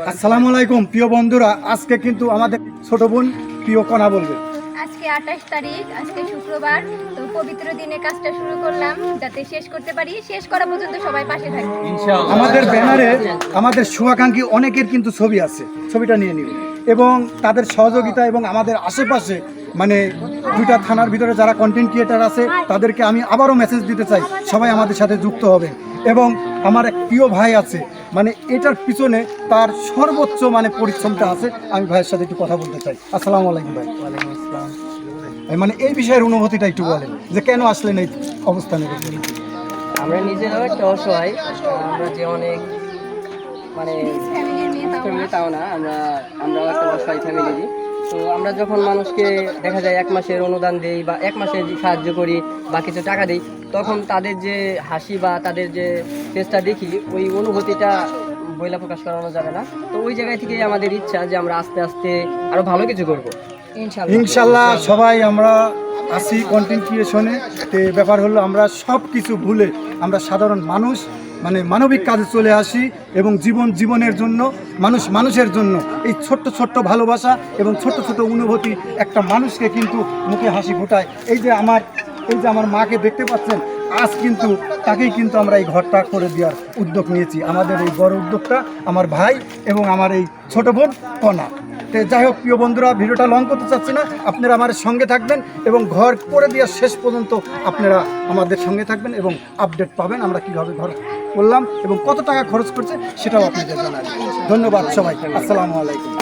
আসসালামু আলাইকুম প্রিয় বন্ধুরা, আজকে কিন্তু আমাদের ছোট বোন প্রিয় কণা বলবে। আজকে 28 তারিখ, আজকে শুক্রবার। তো পবিত্র দিনে কাজটা শুরু করলাম, যাতে শেষ করতে পারি। শেষ করা পর্যন্ত সবাই পাশে থাকবে ইনশাআল্লাহ। আমাদের ব্যানারে আমাদের শুভাকাঙ্ক্ষী অনেকের কিন্তু ছবি আছে, ছবিটা নিয়ে নিব এবং তাদের সহযোগিতা এবং আমাদের আশেপাশে মানে দুইটা থানার ভিতরে যারা কন্টেন্ট ক্রিয়েটার আছে তাদেরকে আমি আবারও মেসেজ দিতে চাই, সবাই আমাদের সাথে যুক্ত হবে। এবং আমার এক প্রিয় ভাই আছে, মানে এটার পিছনে তার সর্বোচ্চ মানে পরিশ্রমটা আছে। আমি ভাইয়ের সাথে একটু কথা বলতে চাই। আসসালামু আলাইকুম ভাই। ওয়ালাইকুম আসসালাম। মানে এই বিষয়ের অনুভূতিটা একটু বলেন যে কেন আসলেন এই অবস্থানে। আমরা নিজেরাও একটা অসহায়, আমরা যে অনেক মানে ফ্যামিলির মেয়ে তাও ফ্যামিলি তাও না, আমরাও একটা অসহায় ফ্যামিলি। তো আমরা যখন মানুষকে দেখা যায় 1 মাসের অনুদান দেই বা 1 মাসের সাহায্য করি বা কিছু টাকা দিই, তখন তাদের যে হাসি বা তাদের যে চেষ্টা দেখি, ওই অনুভূতিটা বইলা প্রকাশ করানো যাবে না। তো ওই জায়গায় থেকে আমাদের ইচ্ছা যে আমরা আস্তে আস্তে আরো ভালো কিছু করবো ইনশাল্লাহ। সবাই আমরা আসি কন্টেন্ট ক্রিয়েশনে। তো ব্যাপার হলো আমরা সব কিছু ভুলে আমরা সাধারণ মানুষ মানে মানবিক কাজে চলে আসি এবং জীবনের জন্য মানুষের জন্য এই ছোট্ট ছোট্ট ভালোবাসা এবং ছোট্ট ছোট্ট অনুভূতি একটা মানুষকে কিন্তু মুখে হাসি ফোটায়। এই যে আমার মাকে দেখতে পাচ্ছেন, আজ কিন্তু তাকেই কিন্তু আমরা এই ঘরটা করে দেওয়ার উদ্যোগ নিয়েছি। আমাদের এই বড় উদ্যোগটা আমার ভাই এবং আমার এই ছোট বোন কণা। তো যাই হোক প্রিয় বন্ধুরা, ভিডিওটা লং করতে চাচ্ছি না, আপনারা আমার সঙ্গে থাকবেন এবং ঘর করে দেওয়ার শেষ পর্যন্ত আপনারা আমাদের সঙ্গে থাকবেন এবং আপডেট পাবেন আমরা কীভাবে ঘর করলাম এবং কত টাকা খরচ করছে সেটাও আপনাদের জানাবেন। ধন্যবাদ সবাই, আসসালামু আলাইকুম।